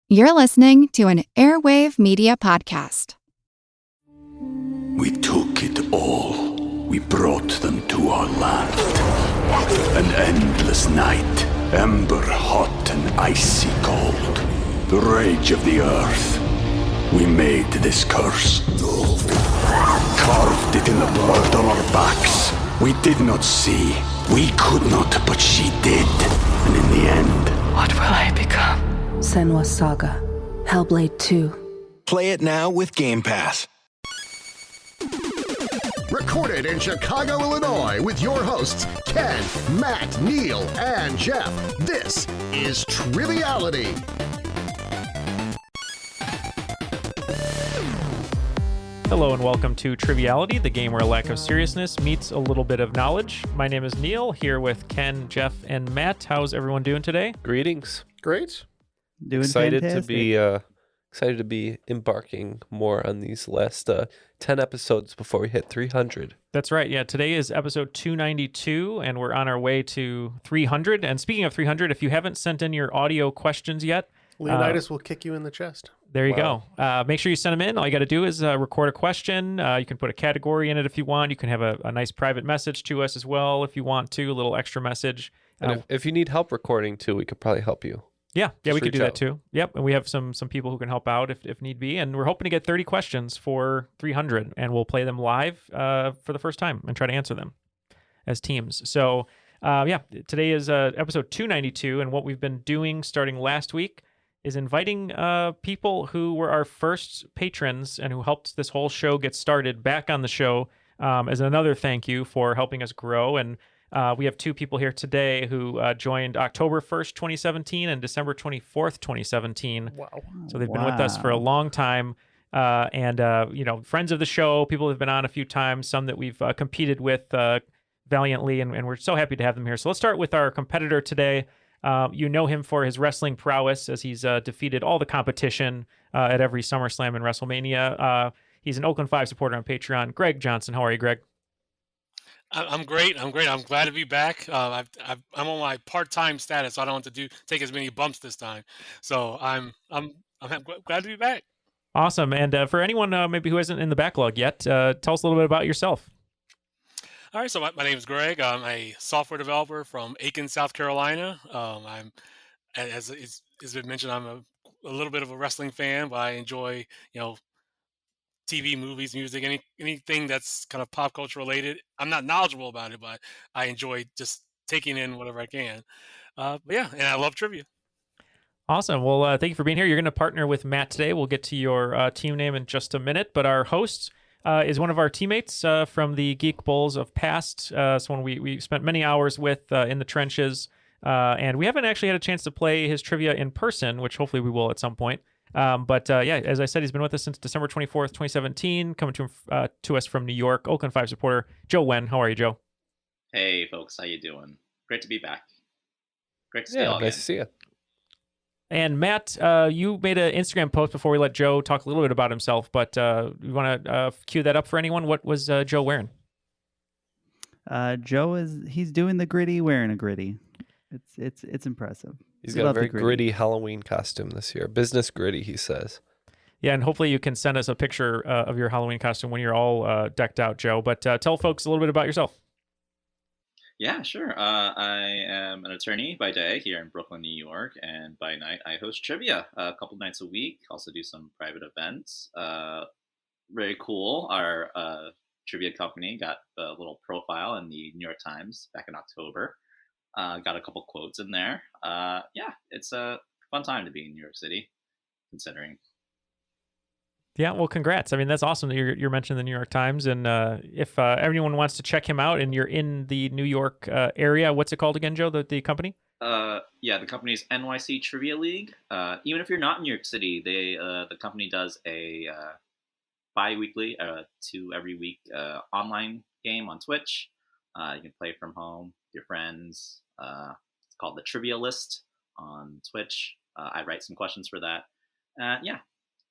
You're listening to an Airwave Media podcast. We took it all. We brought them to our land. An endless night, ember hot and icy cold. The rage of the earth. We made this curse. Carved it in the blood on our backs. We did not see. We could not, but she did. And in the end... What will I become? Senua's Saga. Hellblade 2. Play it now with Game Pass. Recorded in Chicago, Illinois, with your hosts, Ken, Matt, Neal, and Jeff. This is Triviality. Hello and welcome to Triviality, the game where a lack of seriousness meets a little bit of knowledge. My name is Neal, here with Ken, Jeff, and Matt. How's everyone doing today? Greetings. Great. Doing excited fantastic. to be embarking more on these last 10 episodes before we hit 300. That's right. Yeah, today is episode 292, and we're on our way to 300. And speaking of 300, if you haven't sent in your audio questions yet, Leonidas will kick you in the chest. there you go. Make sure you send them in. All you got to do is record a question. You can put a category in it if you want. You can have a nice private message to us as well if you want to, a little extra message. And if you need help recording too, we could probably help you. Yeah, we could do reach that too. Yep, and we have some people who can help out if need be, and we're hoping to get 30 questions for 300, and we'll play them live for the first time and try to answer them as teams. So, today is episode 292, and what we've been doing starting last week is inviting people who were our first patrons and who helped this whole show get started back on the show as another thank you for helping us grow. And we have two people here today who joined October 1st, 2017 and December 24th, 2017. Wow. So they've been with us for a long time. And friends of the show, people who've been on a few times, some that we've competed with valiantly, and we're so happy to have them here. So let's start with our competitor today. You know him for his wrestling prowess, as he's defeated all the competition at every SummerSlam and WrestleMania. He's an Oakland 5 supporter on Patreon. Greg Johnson. How are you, Greg? I'm great. I'm glad to be back. I'm on my part-time status, so I don't have to take as many bumps this time. So I'm glad to be back. Awesome. And for anyone maybe who isn't in the backlog yet, tell us a little bit about yourself. All right. So my name is Greg. I'm a software developer from Aiken, South Carolina. As has been mentioned, I'm a little bit of a wrestling fan, but I enjoy TV, movies, music, anything that's kind of pop culture related. I'm not knowledgeable about it, but I enjoy just taking in whatever I can. And I love trivia. Awesome. Well, thank you for being here. You're going to partner with Matt today. We'll get to your team name in just a minute, but our host is one of our teammates from the Geek Bowls of past. Someone we spent many hours with in the trenches, and we haven't actually had a chance to play his trivia in person, which hopefully we will at some point. As I said, he's been with us since December 24th, 2017, coming to us from New York, Oakland 5 supporter, Joe Nguyen. How are you, Joe? Hey, folks. How you doing? Great to be back. Great to see you all Nice again. to see you. And Matt, you made an Instagram post before we let Joe talk a little bit about himself, but you want to cue that up for anyone? What was Joe wearing? Joe he's doing the gritty, wearing a gritty. It's impressive. He's got a very gritty Halloween costume this year. Business gritty, he says. Yeah, and hopefully you can send us a picture of your Halloween costume when you're all decked out, Joe. But tell folks a little bit about yourself. Yeah, sure. I am an attorney by day here in Brooklyn, New York, and by night I host trivia a couple nights a week. Also do some private events. Very cool. Our trivia company got a little profile in the New York Times back in October. Got a couple quotes in there. It's a fun time to be in New York City, considering. Yeah, well, congrats. I mean, that's awesome that you're mentioning the New York Times. And if anyone wants to check him out and you're in the New York area, what's it called again, Joe, the company? The company is NYC Trivia League. Even if you're not in New York City, the company does a bi-weekly to every week online game on Twitch. You can play from home with your friends. It's called the Trivia List on Twitch. I write some questions for that.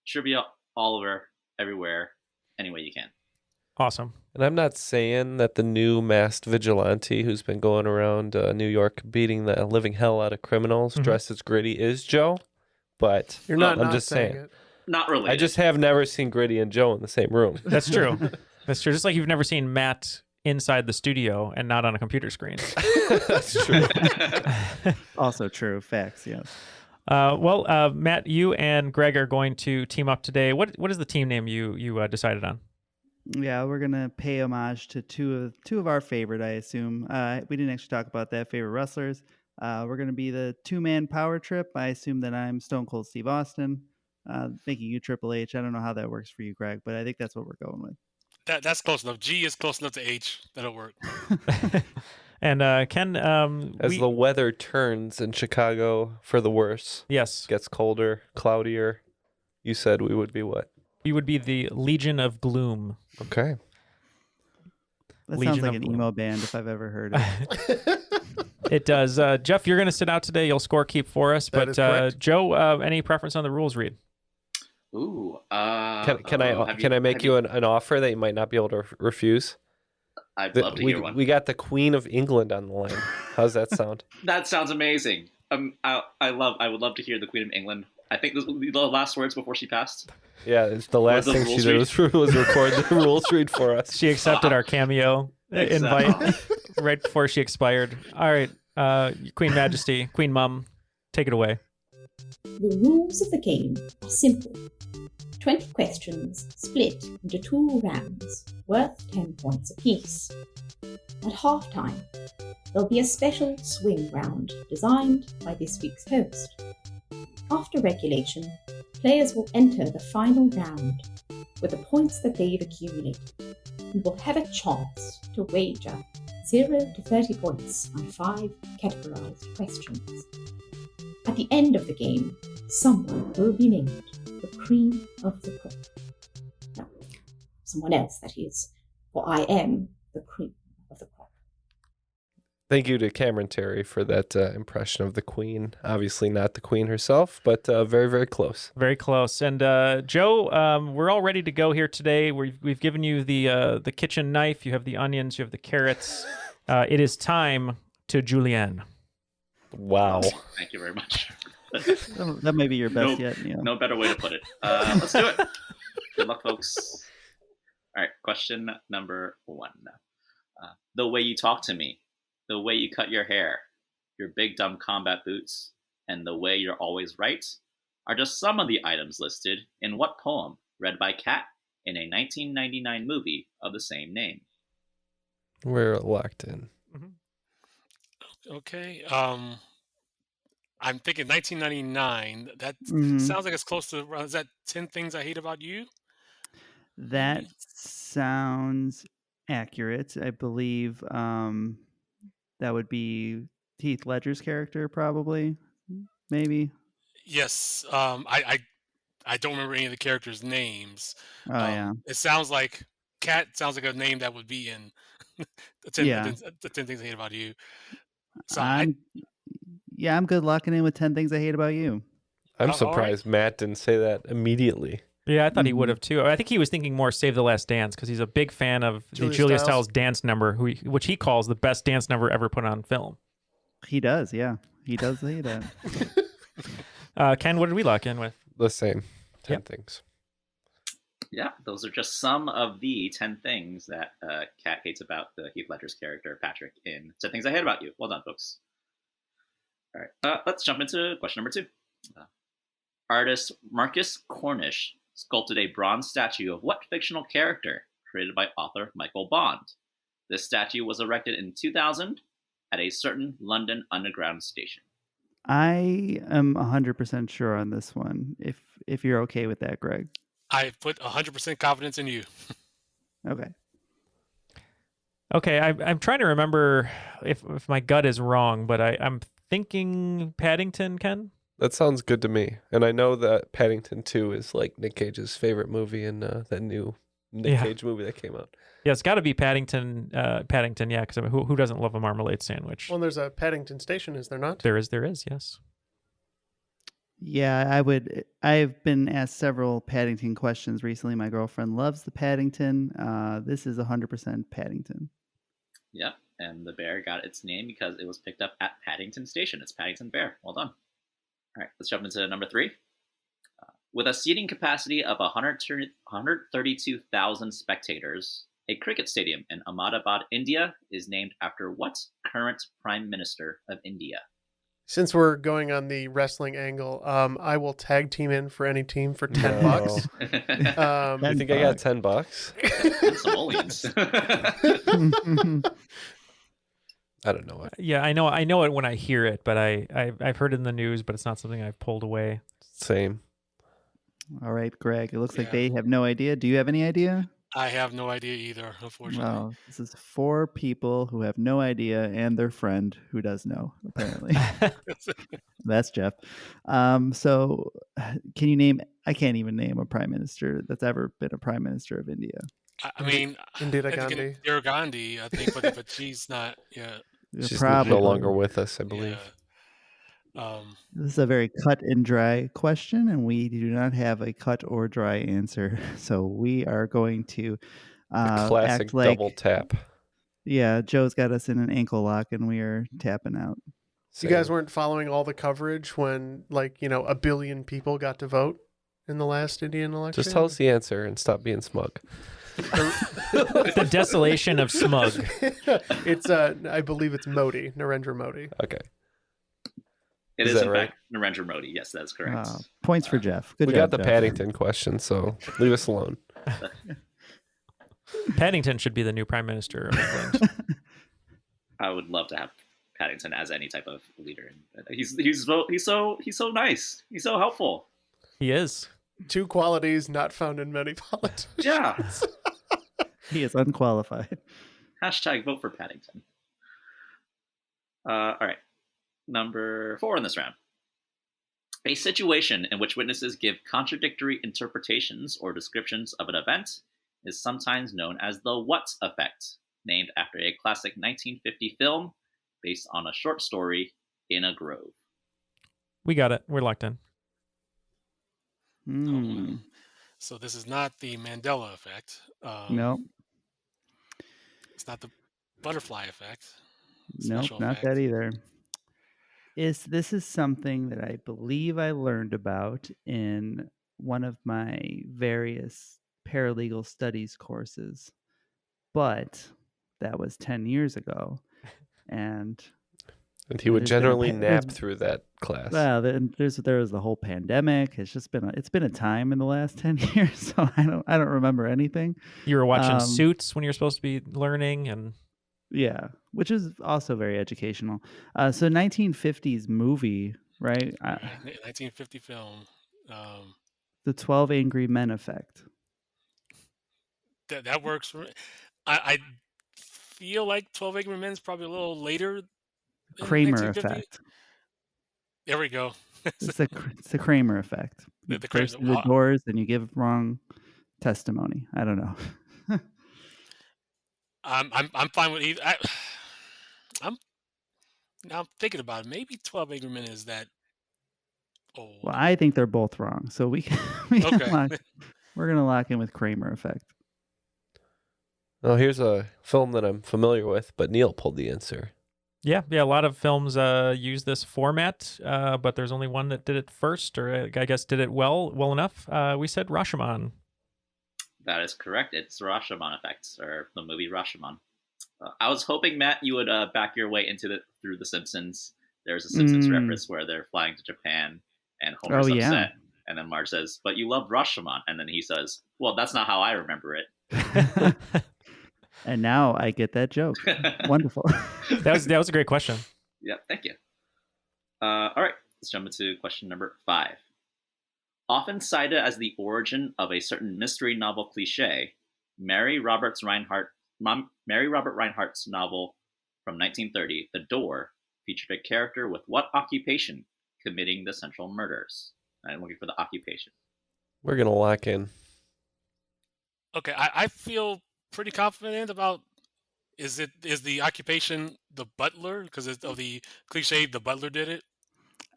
Trivia all over, everywhere, any way you can. Awesome. And I'm not saying that the new masked vigilante who's been going around New York beating the living hell out of criminals dressed as gritty is Joe, but You're not I'm not just saying saying. it. Not related. I just have never seen Gritty and Joe in the same room. That's true. That's true. Just like you've never seen Matt inside the studio and not on a computer screen. That's true. Also true. Facts. Yes. Well, Matt, you and Greg are going to team up today. What is the team name you decided on? Yeah, we're gonna pay homage to two of our favorite. I assume we didn't actually talk about that, favorite wrestlers. We're gonna be the 2-man power trip. I assume that I'm Stone Cold Steve Austin, making you Triple H. I don't know how that works for you, Greg, but I think that's what we're going with. That's close enough. G is close enough to H. That'll work. And Ken, As the weather turns in Chicago for the worse, yes, gets colder, cloudier, you said we would be what? we would be the Legion of Gloom. Okay. That Legion sounds like of an Gloom. emo band if I've ever heard it. It does. Jeff, you're going to sit out today. You'll score keep for us. That is But correct. Joe, any preference on the rules read? Ooh. Can I make you an offer that you might not be able to refuse? I'd love to hear one. We got the Queen of England on the line. How's that sound? That sounds amazing. I would love to hear the Queen of England. I think this will be the last words before she passed. Yeah, it's the last the thing she rules did was record the rules read for us. She accepted our cameo invite right before she expired. All right, Queen Majesty, Queen Mum, take it away. The rules of the game are simple. 20 questions split into 2 rounds, worth 10 points apiece. At halftime, there'll be a special swing round designed by this week's host. After regulation, players will enter the final round with the points that they've accumulated and will have a chance to wager 0 to 30 points on 5 categorized questions. At the end of the game, someone will be named the cream of the crop. No, someone else, that is, for I am the cream of the crop. Thank you to Cameron Terry for that impression of the Queen. Obviously not the Queen herself, but very, very close. Very close. And Joe, we're all ready to go here today. We've given you the kitchen knife. You have the onions. You have the carrots. It is time to julienne. Wow. Thank you very much. That may be your best yet. Neil. No better way to put it. Let's do it. Good luck, folks. All right, question number 1. The way you talk to me, the way you cut your hair, your big dumb combat boots, and the way you're always right are just some of the items listed in what poem read by Kat in a 1999 movie of the same name? We're locked in. Okay. I'm thinking 1999. That sounds like it's close to. Is that 10 Things I Hate About You? That sounds accurate. I believe that would be Heath Ledger's character, probably, maybe. Yes. I don't remember any of the characters' names. Oh yeah. It sounds like Cat sounds like a name that would be in the 10 Things I Hate About You. So I'm good locking in with 10 Things I Hate About You. I'm surprised Matt didn't say that immediately. Yeah, I thought he would have too. I think he was thinking more Save the Last Dance because he's a big fan of the Julia Stiles dance number, which he calls the best dance number ever put on film. He does, yeah. He does say that. Ken, what did we lock in with? The same. 10 things. Yeah, those are just some of the 10 things that Kat hates about the Heath Ledger's character, Patrick, in 10 Things I Hate About You. Well done, folks. All right, let's jump into question number 2. Artist Marcus Cornish sculpted a bronze statue of what fictional character created by author Michael Bond? This statue was erected in 2000 at a certain London Underground station. I am 100% sure on this one, if you're okay with that, Greg. I put 100% confidence in you. Okay. Okay, I'm trying to remember if my gut is wrong, but I'm thinking Paddington, Ken? That sounds good to me. And I know that Paddington 2 is like Nick Cage's favorite movie in that new Nick Cage movie that came out. Yeah, it's got to be Paddington, yeah, because I mean, who doesn't love a marmalade sandwich? Well, there's a Paddington Station, is there not? There is, yes. Yeah, I've been asked several Paddington questions recently. My girlfriend loves the Paddington. This is 100% Paddington. Yep, and the bear got its name because it was picked up at Paddington Station. It's Paddington Bear. Well done. All right, let's jump into number 3. With a seating capacity of 132,000 spectators, a cricket stadium in Ahmedabad, India is named after what current Prime Minister of India? Since we're going on the wrestling angle, I will tag team in for any team for $10. You think I got $10? That's simoleons. I don't know it. Yeah, I know it when I hear it, but I've heard it in the news, but it's not something I've pulled away. Same. All right, Greg. It looks like they have no idea. Do you have any idea? I have no idea either, unfortunately. Well, this is 4 people who have no idea and their friend who does know, apparently. That's Jeff. So can you name, I can't even name a prime minister that's ever been a prime minister of India. I mean, Indira I think Gandhi. Indira Gandhi, I think, but she's not. Yeah, She's Probably. no longer with us, I believe. This is a very cut and dry question, and we do not have a cut or dry answer. So we are going to Classic act like, double tap. Yeah, Joe's got us in an ankle lock, and we are tapping out. You guys weren't following all the coverage when, like, you know, 1 billion people got to vote in the last Indian election? Just tell us the answer and stop being smug. The Desolation of Smug. It's I believe it's Modi, Narendra Modi. Okay. It is that in right? fact Narendra Modi. Yes, that's correct. Points for Jeff. Good we job, got the Jeff. Paddington question, so leave us alone. Paddington should be the new prime minister of England. I would love to have Paddington as any type of leader. He's so nice. He's so helpful. He is. 2 qualities not found in many politicians. Yeah. He is unqualified. Hashtag vote for Paddington. All right. Number 4 in this round. A situation in which witnesses give contradictory interpretations or descriptions of an event is sometimes known as the what effect, named after a classic 1950 film based on a short story, In a Grove. We got it. We're locked in. So this is not the Mandela effect. No. It's not the butterfly effect. No, not that either. This is something that I believe I learned about in one of my various paralegal studies courses, but that was 10 years ago, and he would generally nap through that class. Well, there was the whole pandemic. It's been a time in the last 10 years, so I don't remember anything. You were watching Suits when you're supposed to be learning, and yeah, which is also very educational. So 1950s movie, right? 1950 film. The 12 Angry Men effect. That works for me. I feel like 12 Angry Men is probably a little later. Kramer effect. There we go. It's the Kramer effect. You burst through the doors and you give wrong testimony. I don't know. I'm fine with either. I'm thinking about it. Maybe 12 Angry Men is that old. Well, I think they're both wrong. So we're gonna lock in with Kramer effect. Well, here's a film that I'm familiar with, but Neal pulled the answer. Yeah. A lot of films use this format, but there's only one that did it first, or I guess did it well enough. We said Rashomon. That is correct. It's the Rashomon effect, or the movie Rashomon. I was hoping, Matt, you would back your way through The Simpsons. There's a Simpsons reference where they're flying to Japan, and Homer's upset. And then Marge says, "But you love Rashomon." And then he says, "Well, that's not how I remember it." And now I get that joke. Wonderful. That was a great question. Yeah, thank you. All right, let's jump into question number 5. Often cited as the origin of a certain mystery novel cliche, Mary Robert Reinhardt's novel from 1930, The Door, featured a character with what occupation committing the central murders? I'm looking for the occupation. We're going to lock in. Okay, I feel pretty confident about, is the occupation the butler? Because of the cliche, the butler did it?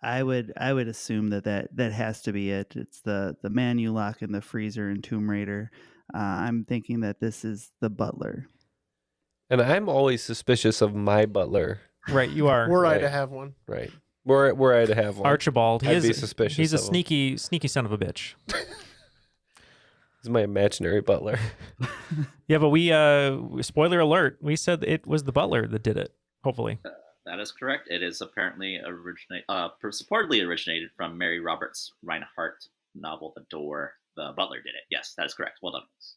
I would assume that has to be it. It's the man you lock in the freezer in Tomb Raider. I'm thinking that this is the butler. And I'm always suspicious of my butler. Right, you are. Were I to have one. Right. Were I to have one, Archibald. I'd be suspicious. He's a of him. sneaky son of a bitch. He's my imaginary butler. Yeah, but we spoiler alert. We said it was the butler that did it. Hopefully. That is correct. It is apparently purportedly originated from Mary Roberts' Reinhardt novel The Door. The butler did it. Yes, that is correct. Well done, folks.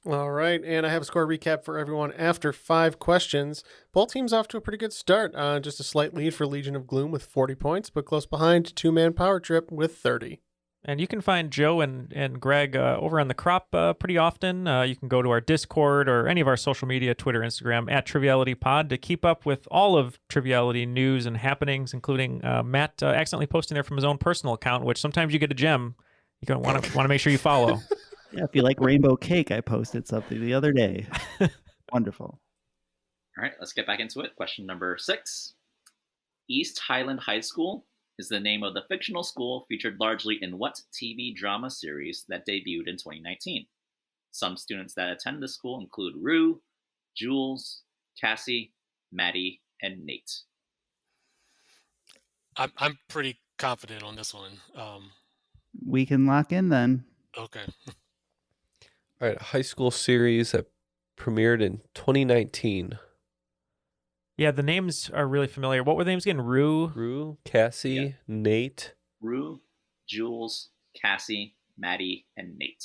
All right, and I have a score recap for everyone after 5 questions. Both teams off to a pretty good start. Just a slight lead for Legion of Gloom with 40 points, but close behind Two-Man Power Trip with 30. And you can find Joe and Greg over on the Crop pretty often. You can go to our Discord or any of our social media, Twitter, Instagram, @TrivialityPod, to keep up with all of Triviality news and happenings, including Matt accidentally posting there from his own personal account, which sometimes you get a gem. You want to make sure you follow. Yeah, if you like rainbow cake, I posted something the other day. Wonderful. All right, let's get back into it. Question number 6. East Highland High School is the name of the fictional school featured largely in what TV drama series that debuted in 2019? Some students that attend the school include Rue, Jules, Cassie, Maddie, and Nate. I'm pretty confident on this one. We can lock in then. Okay. All right, a high school series that premiered in 2019. Yeah, the names are really familiar. What were the names again? Rue, Cassie, Nate. Rue, Jules, Cassie, Maddie, and Nate.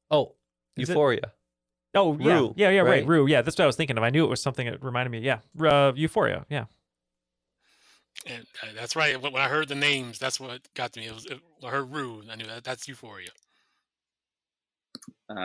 Oh, Is Euphoria. Oh, yeah. Rue, Yeah, right? right. Rue. Yeah, that's what I was thinking of. I knew it was something that reminded me. Yeah. Euphoria. Yeah. And that's right. When I heard the names, that's what got to me. I heard Rue. I knew that's Euphoria.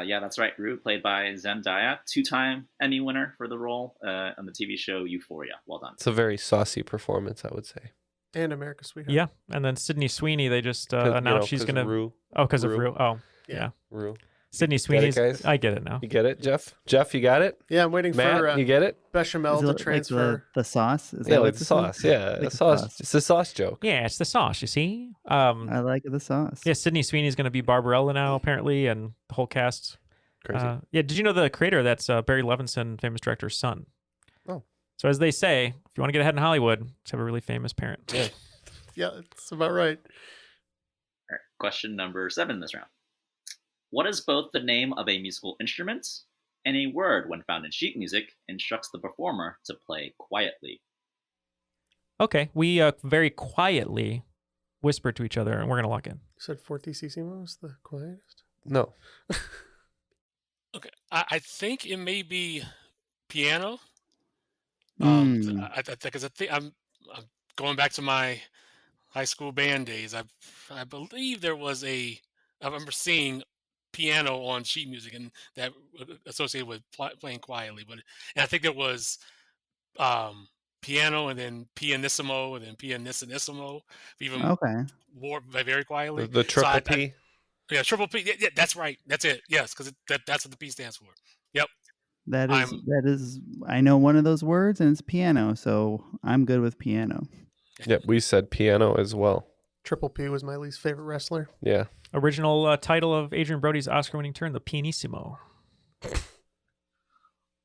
Yeah, that's right. Rue, played by Zendaya, 2-time Emmy winner for the role on the TV show Euphoria. Well done. It's a very saucy performance, I would say. And America's Sweetheart. Yeah. And then Sydney Sweeney, they just announced she's going to. Rue. Oh, because of Rue. Oh, yeah. Rue. Sydney Sweeney's. guys? I get it now. You get it, Jeff? Jeff, you got it? Yeah, I'm waiting Matt, for you get it? Bechamel to transfer. Like the sauce? Is Yeah, that like what the this sauce. is? Yeah, Like the the sauce. It's a sauce joke. Yeah, it's the sauce, you see. I like the sauce. Yeah, Sydney Sweeney's going to be Barbarella now, apparently, and the whole cast. Crazy. Yeah, did you know the creator, that's Barry Levinson, famous director's son? Oh. So as they say, if you want to get ahead in Hollywood, just have a really famous parent. Yeah. Yeah, that's about right. All right, question number 7 this round. What is both the name of a musical instrument and a word when found in sheet music instructs the performer to play quietly? Okay, we very quietly whispered to each other, and we're going to lock in. You said Fortissimo was the quietest? No. Okay. I think it may be piano. Mm. Because I think I'm going back to my high school band days. I believe there was I remember seeing piano on sheet music and that associated with playing quietly, and I think there was piano and then pianissimo and then pianissimissimo, even more very quietly. The triple P. Yeah, triple P. Yeah, that's right. That's it. Yes, because that's what the P stands for. Yep. That is. I know one of those words, and it's piano. So I'm good with piano. Yep, we said piano as well. Triple P was my least favorite wrestler. Yeah. Original title of Adrian Brody's Oscar-winning turn, the Pianissimo.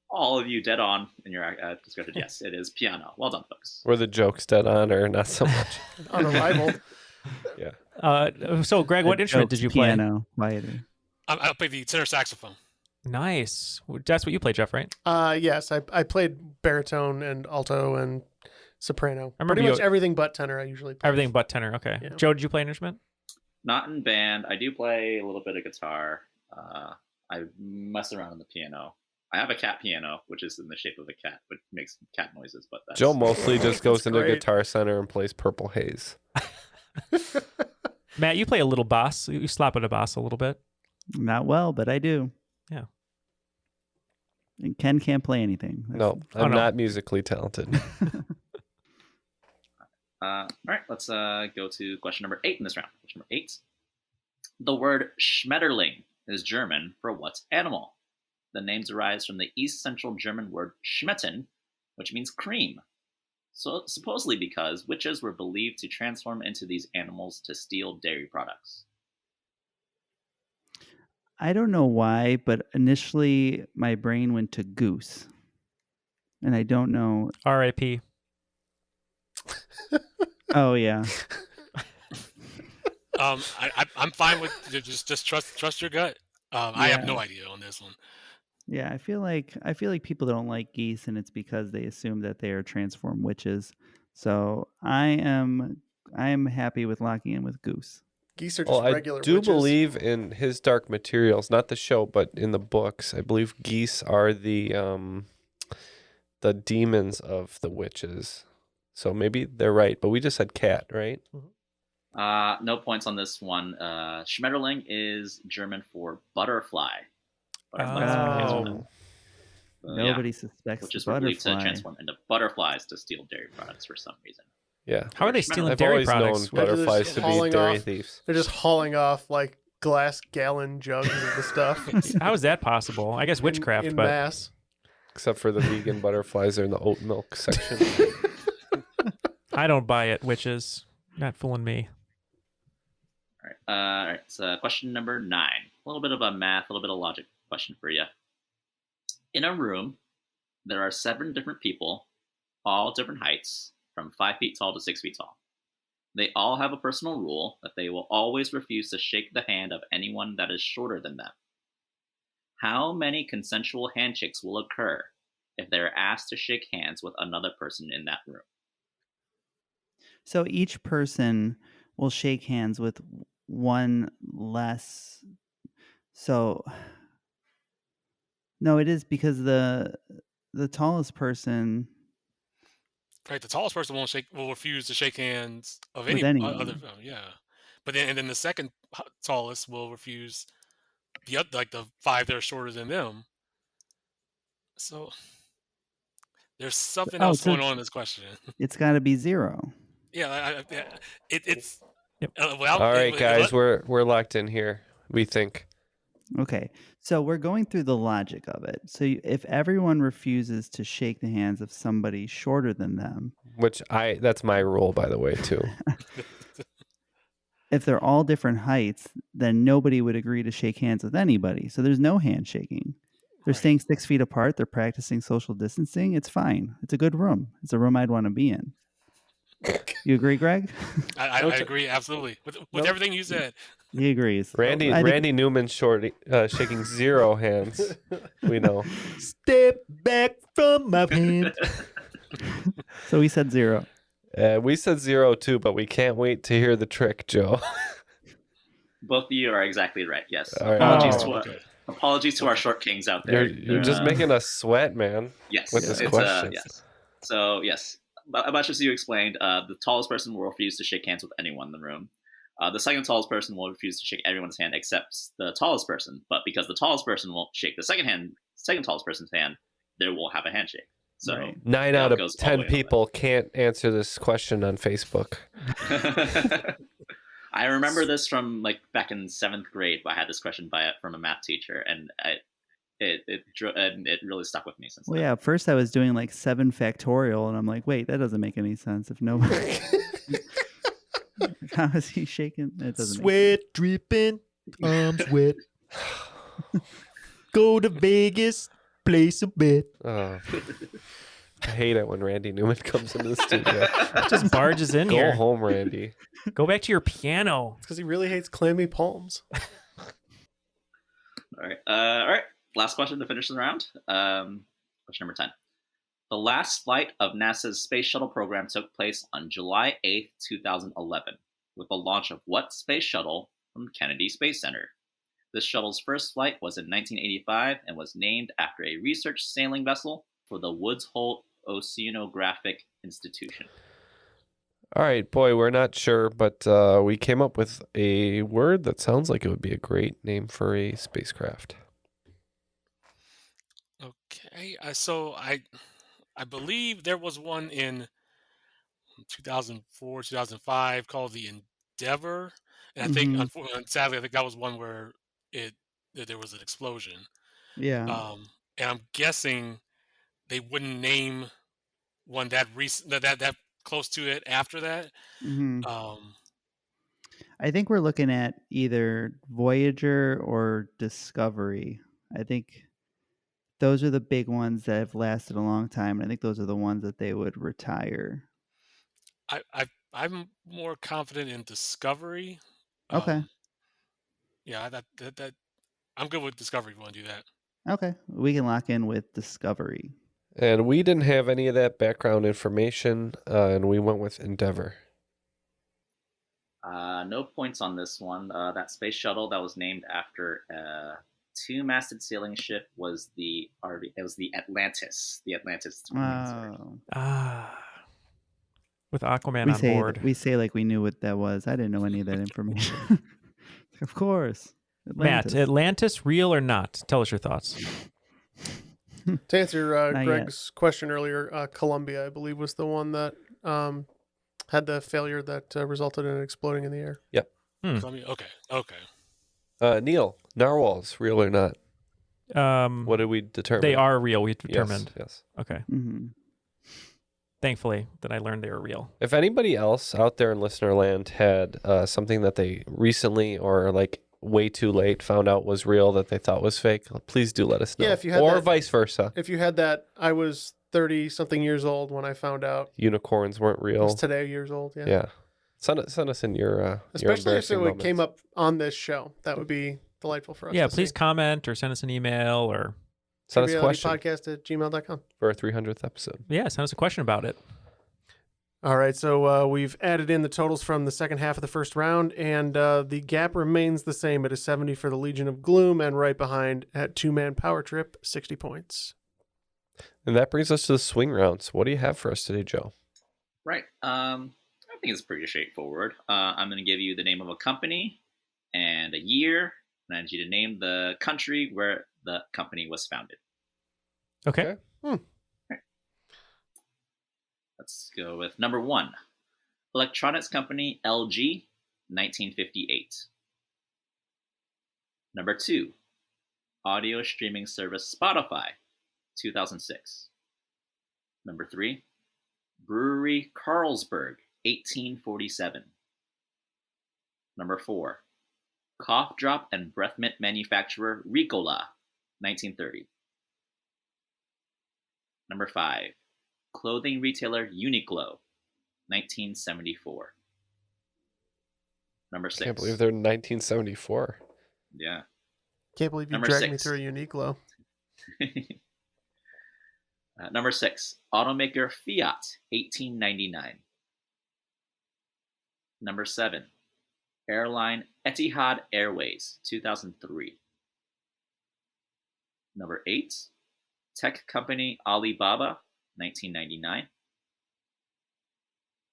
All of you dead on in your description. Yes, it is piano. Well done, folks. Were the jokes dead on or not so much? On arrival. Yeah. So, Greg, what instrument did you play? Piano. Quieter. I play the tenor saxophone. Nice. That's what you play, Jeff, right? Yes, I played baritone and alto and soprano. I remember Pretty much everything but tenor I usually play. Everything but tenor, okay. Yeah. Joe, did you play an instrument? Not in band. I do play a little bit of guitar. I mess around on the piano. I have a cat piano, which is in the shape of a cat, which makes cat noises. But that's... Joe mostly just goes into great. Guitar Center and plays Purple Haze. Matt, you play a little bass. You slap at a bass a little bit. Not well, but I do. Yeah. And Ken can't play anything. No, I'm not musically talented. All right, let's go to question number 8 in this round. Question number 8. The word Schmetterling is German for what animal? The name derives from the East Central German word Schmetten, which means cream. So supposedly because witches were believed to transform into these animals to steal dairy products. I don't know why, but initially my brain went to goose. and I don't know. R.I.P. Oh yeah. I'm fine with just trust your gut. I have no idea on this one. Yeah, I feel like people don't like geese, and it's because they assume that they are transformed witches. So I am happy with locking in with goose. Geese are Well, just I regular do witches. believe in his Dark Materials, not the show, but in the books. I believe geese are the demons of the witches. So maybe they're right, but we just said cat, right? No points on this one. Schmetterling is German for butterfly. Oh. Nobody suspects which is the believed to butterfly. transform into butterflies to steal dairy products for some reason. Yeah. How are they stealing I've dairy always products? known butterflies to be dairy thieves. They're just hauling off like glass gallon jugs of the stuff. How is that possible? I guess witchcraft, in but mass. Except for the vegan butterflies, they're in the oat milk section. I don't buy it. Witches, not fooling me. All right. So question number 9. A little bit of a math, a little bit of logic question for you. In a room, there are 7 different people, all different heights, from 5 feet tall to 6 feet tall. They all have a personal rule that they will always refuse to shake the hand of anyone that is shorter than them. How many consensual handshakes will occur if they are asked to shake hands with another person in that room? So each person will shake hands with one less. So no, it is because the tallest person. Right, the tallest person will refuse to shake hands of With any anyone. other. Yeah, but then the second tallest will refuse the 5 that are shorter than them. So there's something else going on in this question. It's got to be 0. Yeah, it's. Yep. Well, all right, guys, we're locked in here. We think. Okay, so we're going through the logic of it. So if everyone refuses to shake the hands of somebody shorter than them, Which that's my rule, by the way, too. if they're all different heights, then nobody would agree to shake hands with anybody. So there's no handshaking. They're staying 6 feet apart. They're practicing social distancing. It's fine. It's a good room. It's a room I'd want to be in. You agree, Greg? I agree absolutely with everything you said. He agrees. Randy Newman shaking 0 hands. We know. Step back from my hand. So we said 0. We said 0 too, but we can't wait to hear the trick, Joe. Both of you are exactly right. Yes. All right. Apologies to our short kings out there. You're just making us sweat, man. Yes. With this question. Yes. So yes, much as you explained, the tallest person will refuse to shake hands with anyone in the room. The second tallest person will refuse to shake everyone's hand except the tallest person. But because the tallest person won't shake the second tallest person's hand, they will have a handshake. So 9 out of 10 people can't answer this question on Facebook. I remember this from like back in 7th grade. I had this question from a math teacher, and it really stuck with me since. Well, yeah. At first, I was doing like 7 factorial, and I'm like, wait, that doesn't make any sense. If nobody, how is he shaking? It doesn't. Sweat dripping, arms wet. Go to Vegas, place a bet. Oh. I hate it when Randy Newman comes into the studio. Just barges in Go here. Go home, Randy. Go back to your piano. It's because he really hates clammy palms. All right. Last question to finish the round. Question number 10. The last flight of NASA's space shuttle program took place on July 8th, 2011, with the launch of what space shuttle from Kennedy Space Center? This shuttle's first flight was in 1985 and was named after a research sailing vessel for the Woods Hole Oceanographic Institution. All right, boy, we're not sure, but we came up with a word that sounds like it would be a great name for a spacecraft. Okay, so I believe there was one in 2004, 2005 called the Endeavor, and I think, sadly, I think that was one where there was an explosion. Yeah. And I'm guessing they wouldn't name one that recent that close to it after that. I think we're looking at either Voyager or Discovery. I think those are the big ones that have lasted a long time. And I think those are the ones that they would retire. I'm more confident in Discovery. Okay. Yeah, that I'm good with Discovery. If you want to do that. Okay. We can lock in with Discovery. And we didn't have any of that background information, and we went with Endeavor. No points on this one. That space shuttle that was named after a two-masted sailing ship was the Atlantis. The Atlantis. With Aquaman on board. We say like we knew what that was. I didn't know any of that information. Of course. Matt, Atlantis, real or not? Tell us your thoughts. To answer Not Greg's question earlier, Columbia, I believe, was the one that had the failure that resulted in it exploding in the air. Yep. Columbia. Okay. Neil, narwhals, real or not? What did we determine? They are real, we determined. Yes. Okay. Mm-hmm. Thankfully that I learned they were real. If anybody else out there in listener land had something that they recently or like way too late found out was real that they thought was fake, please do let us know. Yeah, if you had or that, vice versa. If you had that, I was 30-something years old when I found out. Unicorns weren't real. I was today years old, yeah. Yeah. Send us in your especially if your it came up on this show. That would be delightful for us. Yeah, to please see. comment or send us an email or send us a question. Trivialitypodcast@gmail.com for our 300th episode. Yeah, send us a question about it. All right, so we've added in the totals from the second half of the first round, and the gap remains the same. It is 70 for the Legion of Gloom, and right behind at two-man power trip, 60 points. And that brings us to the swing rounds. What do you have for us today, Joe? Right. I think it's pretty straightforward. I'm going to give you the name of a company and a year, and I need you to name the country where the company was founded. Okay. Right. Let's go with number 1. Electronics company LG, 1958. Number 2. Audio streaming service Spotify, 2006. Number 3. Brewery Carlsberg, 1847. Number 4. Cough drop and breath mint manufacturer Ricola, 1930. Number 5. Clothing retailer Uniqlo, 1974. Number 6. Can't believe they're in 1974. Yeah. Can't believe you Number dragged 6. me through a Uniqlo. Number 6. Automaker Fiat, 1899. Number 7. Airline Etihad Airways, 2003. Number 8. Tech company Alibaba, 1999.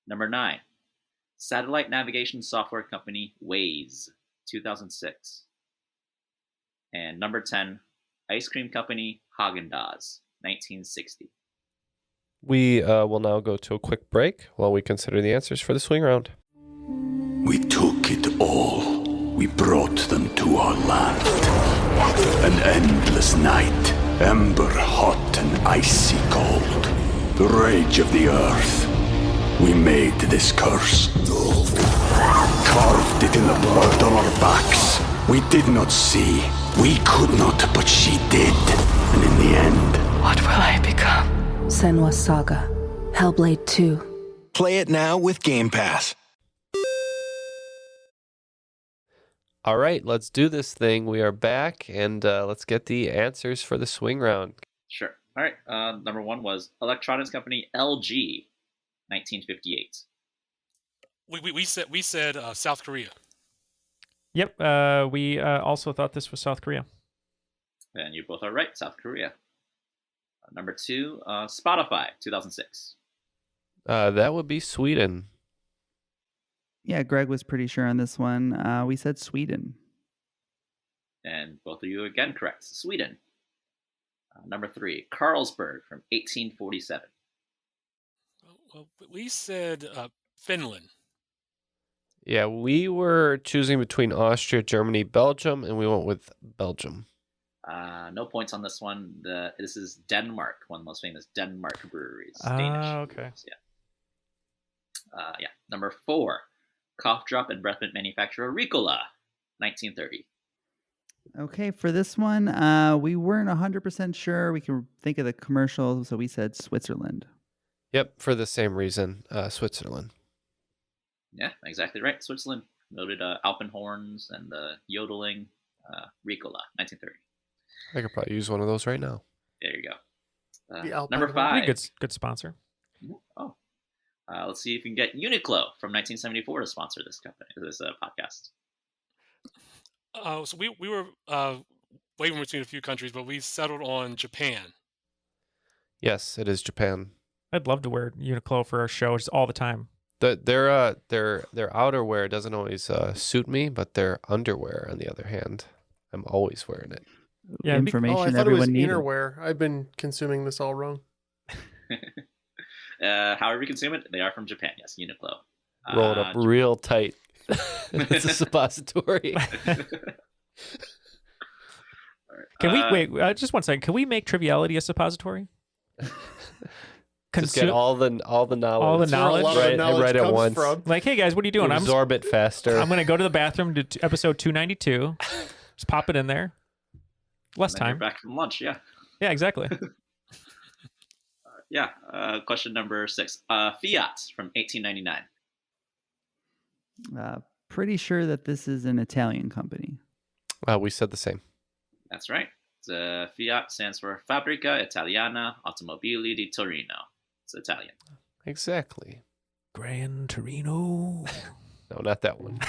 Number 9. Satellite navigation software company Waze, 2006. And number 10. Ice cream company Haagen-Dazs, 1960. We will now go to a quick break while we consider the answers for the swing round. We took it all. We brought them to our land. An endless night, ember hot and icy cold. The rage of the earth. We made this curse. Carved it in the blood on our backs. We did not see. We could not, but she did. And in the end... What will I become? Senwa Saga. Hellblade 2. Play it now with Game Pass. All right, let's do this thing. We are back, and let's get the answers for the swing round. Sure. All right. Number 1 was electronics company LG, 1958. We said South Korea. Yep. We also thought this was South Korea. And you both are right. South Korea. Number 2, Spotify, 2006. That would be Sweden. Yeah, Greg was pretty sure on this one. We said Sweden. And both of you again correct. Sweden. Number 3, Carlsberg from 1847. Well, we said Finland. Yeah, we were choosing between Austria, Germany, Belgium, and we went with Belgium. No points on this one. This is Denmark, one of the most famous Denmark breweries. Danish. Okay. Yeah. Number 4, cough drop and breath mint manufacturer Ricola, 1930. Okay, for this one, we weren't 100% sure. We can think of the commercial, so we said Switzerland. Yep, for the same reason, Switzerland. Yeah, exactly right. Switzerland noted Alpenhorns and the yodeling Ricola, 1930. I could probably use one of those right now. There you go. The Number Alpenhorn. 5. Pretty good sponsor. Oh, let's see if we can get Uniqlo from 1974 to sponsor this podcast. So we were wavering between a few countries, but we settled on Japan. Yes, it is Japan. I'd love to wear Uniqlo for our show just all the time. Their outerwear doesn't always suit me, but their underwear, on the other hand, I'm always wearing it. Yeah, information I thought it was everyone needed. innerwear. I've been consuming this all wrong. However you consume it, they are from Japan. Yes, Uniqlo. Roll it up real tight. It's a suppository. Can we wait? Just one second. Can we make Triviality a suppository? Just get all the knowledge. All the knowledge, right at once. Like, hey guys, what are you doing? Absorb it faster. I'm going to go to the bathroom to episode 292. Just pop it in there. Less and then time. you're back from lunch. Yeah. Yeah, exactly. Yeah. Question number 6. Fiat from 1899. Pretty sure that this is an Italian company. We said the same. That's right. Fiat stands for Fabbrica Italiana Automobili di Torino. It's Italian. Exactly. Gran Torino. No, not that one.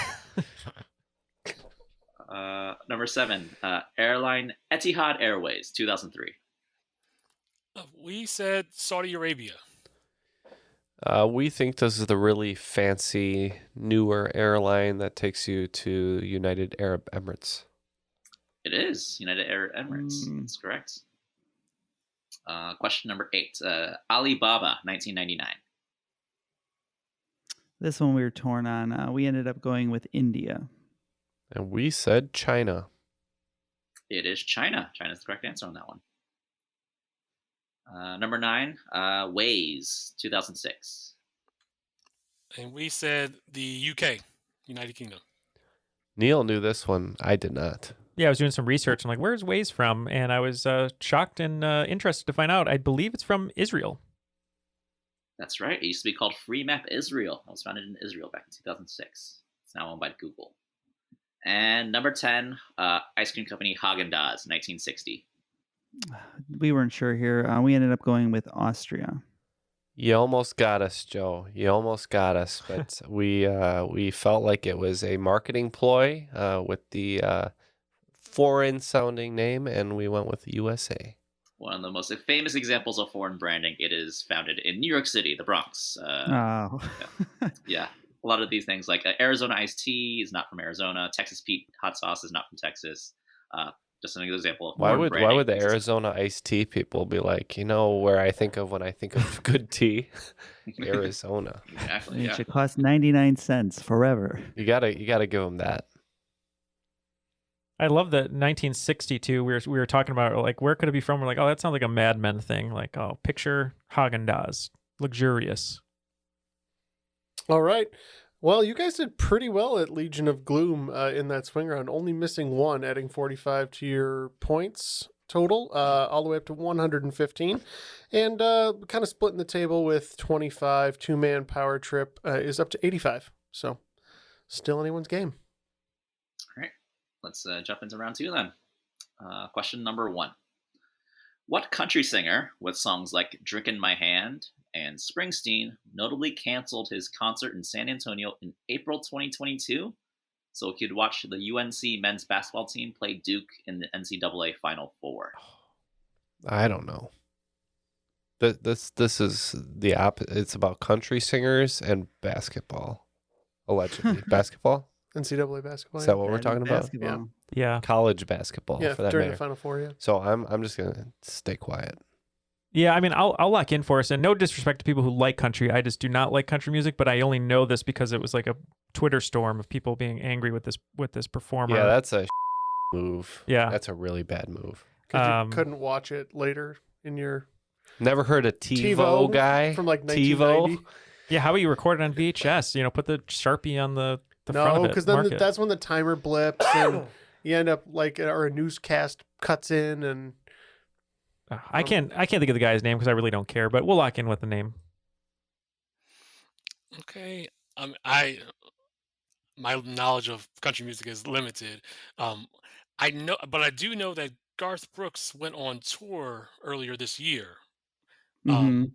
Number 7. Airline Etihad Airways, 2003. We said Saudi Arabia. We think this is the really fancy, newer airline that takes you to United Arab Emirates. It is United Arab Emirates. That's correct. Question number 8. Alibaba, 1999. This one we were torn on. We ended up going with India. And we said China. It is China. China's the correct answer on that one. Number 9, Waze, 2006. And we said the UK, United Kingdom. Neal knew this one. I did not. Yeah, I was doing some research. I'm like, where's Waze from? And I was shocked and interested to find out. I believe it's from Israel. That's right. It used to be called Free Map Israel. It was founded in Israel back in 2006. It's now owned by Google. And number 10, ice cream company Haagen-Dazs, 1960. We weren't sure here. We ended up going with Austria. You almost got us, Joe. You almost got us, but we felt like it was a marketing ploy with the foreign-sounding name, and we went with USA. One of the most famous examples of foreign branding. It is founded in New York City, the Bronx. Yeah. A lot of these things, like Arizona iced tea is not from Arizona. Texas Pete hot sauce is not from Texas. Just an example of why would the Arizona iced tea people be like, where I think of when I think of good tea? Arizona. Exactly. It should cost 99 cents forever. You gotta give them that. I love that 1962. We were talking about like where could it be from? We're like, oh, that sounds like a Mad Men thing. Like, oh, picture Haagen-Dazs, luxurious. All right. Well, you guys did pretty well at Legion of Gloom in that swing round, only missing one, adding 45 to your points total, all the way up to 115. And kind of splitting the table with 25. Two-man power trip is up to 85. So still anyone's game. All right. Let's jump into round 2 then. Question number 1. What country singer with songs like Drinkin' My Hand and Springsteen notably canceled his concert in San Antonio in April 2022 so he could watch the UNC men's basketball team play Duke in the NCAA Final Four? I don't know. This is the it's about country singers and basketball, allegedly. Basketball? NCAA basketball. Is that what we're talking about? Yeah. College basketball. Yeah, for that during matter. the Final Four, yeah. So I'm just gonna stay quiet. Yeah, I mean, I'll lock in for us. And no disrespect to people who like country. I just do not like country music, but I only know this because it was like a Twitter storm of people being angry with this performer. Yeah, that's a move. Yeah. That's a really bad move. You couldn't watch it later in your... Never heard a TiVo guy? From like 1990? TiVo? Yeah, how about you record it on VHS? Put the Sharpie on the front of it. No, because then that's when the timer blips and... You end up or a newscast cuts in and. I can't think of the guy's name because I really don't care, but we'll lock in with the name. Okay. My knowledge of country music is limited. I know, but I do know that Garth Brooks went on tour earlier this year. Mm-hmm.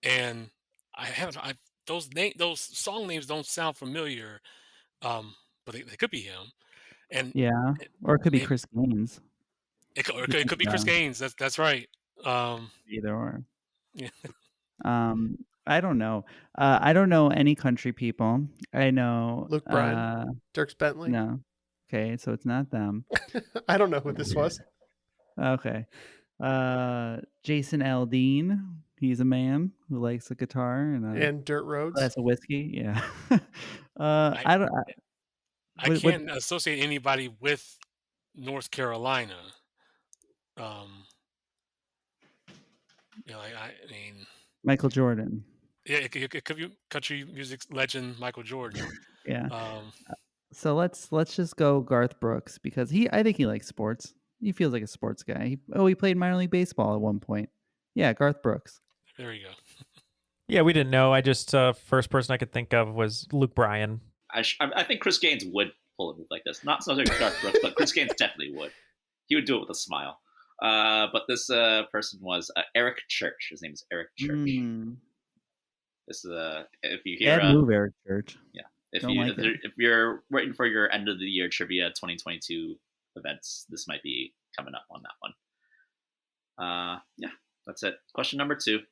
And I haven't. Those song names don't sound familiar. But they could be him. And Yeah, or it could be maybe Chris Gaines. it could be Chris Gaines. That's right. Either or. Yeah. I don't know. I don't know any country people. I know Luke Bryan, Dierks Bentley. No. Okay, so it's not them. I don't know who this was. Okay. Jason Aldean. He's a man who likes a guitar and dirt roads. Glass of whiskey. Yeah. I can't associate anybody with North Carolina. I mean, Michael Jordan. Yeah, it could be country music legend Michael Jordan. Yeah. So let's just go Garth Brooks because I think he likes sports. He feels like a sports guy. He played minor league baseball at one point. Yeah, Garth Brooks. There you go. Yeah, we didn't know. I just first person I could think of was Luke Bryan. I think Chris Gaines would pull a move like this. Not so much Garth Brooks, but Chris Gaines definitely would. He would do it with a smile. But this person was Eric Church. His name is Eric Church. This is if you hear move Eric Church. Yeah, if you're waiting for your end of the year trivia 2022 events, this might be coming up on that one. Yeah, that's it. Question number 2.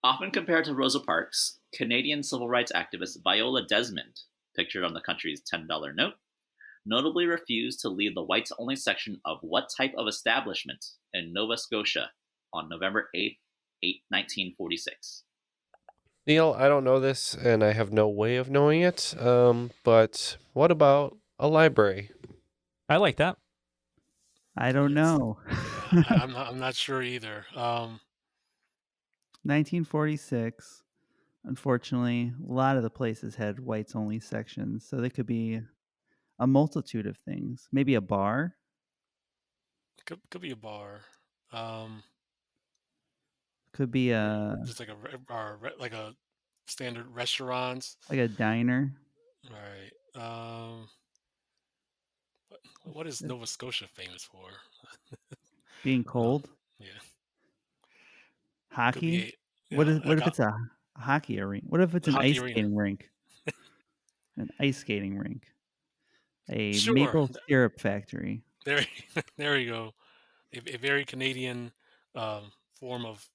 Often compared to Rosa Parks, Canadian civil rights activist Viola Desmond, pictured on the country's $10 note, notably refused to lead the whites-only section of what type of establishment in Nova Scotia on November 8th, 1946? Neal, I don't know this, and I have no way of knowing it, but what about a library? I like that. I don't know. I'm not sure either. 1946. Unfortunately, a lot of the places had whites-only sections, so they could be a multitude of things. Maybe a bar. Could be a bar. Could be just like a bar, like a standard restaurant, like a diner. Right. What is Nova Scotia famous for? Being cold. Yeah. Hockey. What if it's a hockey arena? What if it's an ice skating rink? An ice skating rink. A maple syrup factory. There you go. A very Canadian form of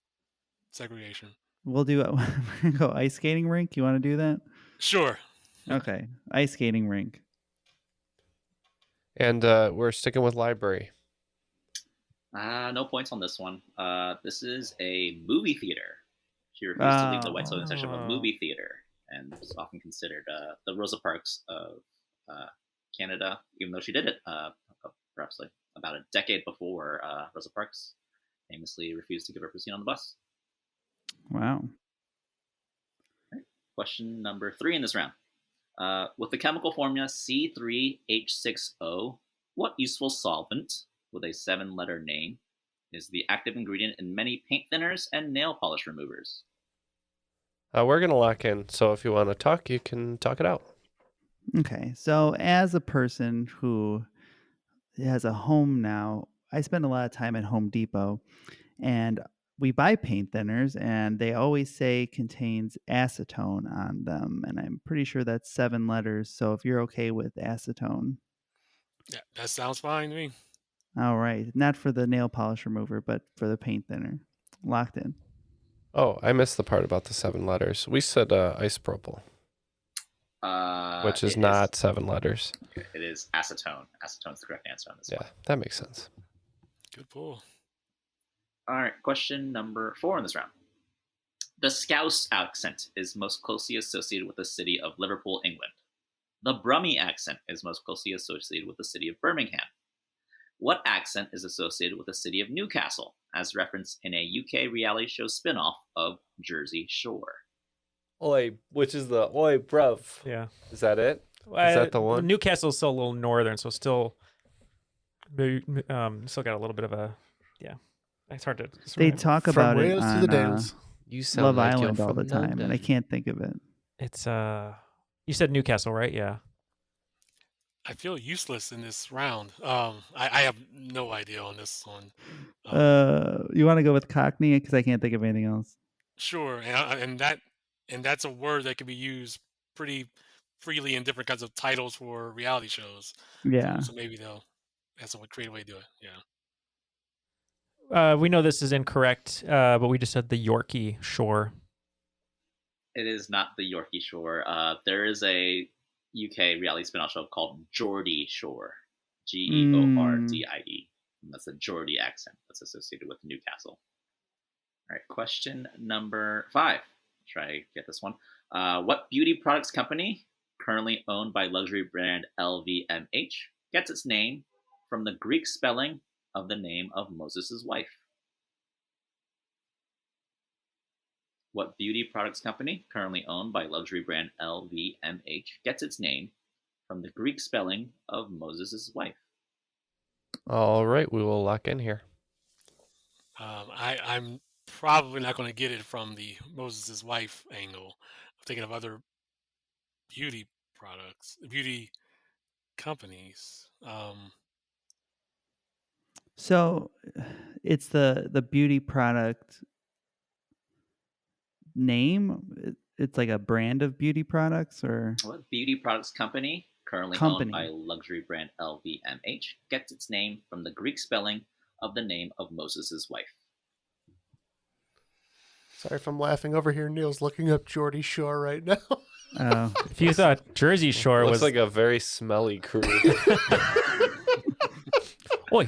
segregation. We'll do it. We're gonna go ice skating rink. You want to do that? Sure. Okay, ice skating rink. And we're sticking with library. No points on this one. This is a movie theater. She refused to leave the whites-only section of a movie theater, and is often considered the Rosa Parks of Canada, even though she did it perhaps like about a decade before Rosa Parks famously refused to give her a seat on the bus. Wow. Right. Question number 3 in this round. With the chemical formula C3H6O, what useful solvent with a 7-letter name is the active ingredient in many paint thinners and nail polish removers? We're going to lock in, so if you want to talk, you can talk it out. Okay, so as a person who has a home now, I spend a lot of time at Home Depot, and we buy paint thinners, and they always say contains acetone on them, and I'm pretty sure that's 7 letters, so if you're okay with acetone. Yeah, that sounds fine to me. All right, not for the nail polish remover, but for the paint thinner. Locked in. Oh, I missed the part about the 7 letters. We said isopropyl, which is not 7 letters. Okay, it is acetone. Acetone's the correct answer on this one. Yeah, that makes sense. Good pull. All right, question number 4 in this round. The Scouse accent is most closely associated with the city of Liverpool, England. The Brummie accent is most closely associated with the city of Birmingham. What accent is associated with the city of Newcastle, as referenced in a UK reality show spin-off of Jersey Shore? Oi, which is the oi, bruv. Yeah. Is that it? Is that the one? Newcastle's still a little northern, so still Still got a little bit of a It's hard to. They talk From about it Wales to on the Dales. You sound Love like Island you're all the from time, and I London. can't think of it. It's You said Newcastle, right? Yeah. I feel useless in this round. I have no idea on this one. You want to go with Cockney because I can't think of anything else. Sure, and that's a word that can be used pretty freely in different kinds of titles for reality shows. Yeah. So maybe they'll have some creative way to do it. Yeah. We know this is incorrect, but we just said the Yorkie Shore. It is not the Yorkie Shore. There is a UK reality spin-off show called Geordie Shore. Geordie. And that's the Geordie accent that's associated with Newcastle. All right, question number 5. Try to get this one. What beauty products company, currently owned by luxury brand LVMH, gets its name from the Greek spelling of the name of Moses' wife? What beauty products company, currently owned by luxury brand LVMH, gets its name from the Greek spelling of Moses' wife? All right, we will lock in here. I'm probably not going to get it from the Moses' wife angle. I'm thinking of other beauty products, beauty companies. So it's the beauty product name. It's like a brand of beauty products, or What beauty products company, currently owned by luxury brand LVMH, gets its name from the Greek spelling of the name of Moses' wife? Sorry if I'm laughing over here. Neil's looking up Geordie Shore right now. Oh. If you thought Jersey Shore Looks was like a very smelly crew. Oi,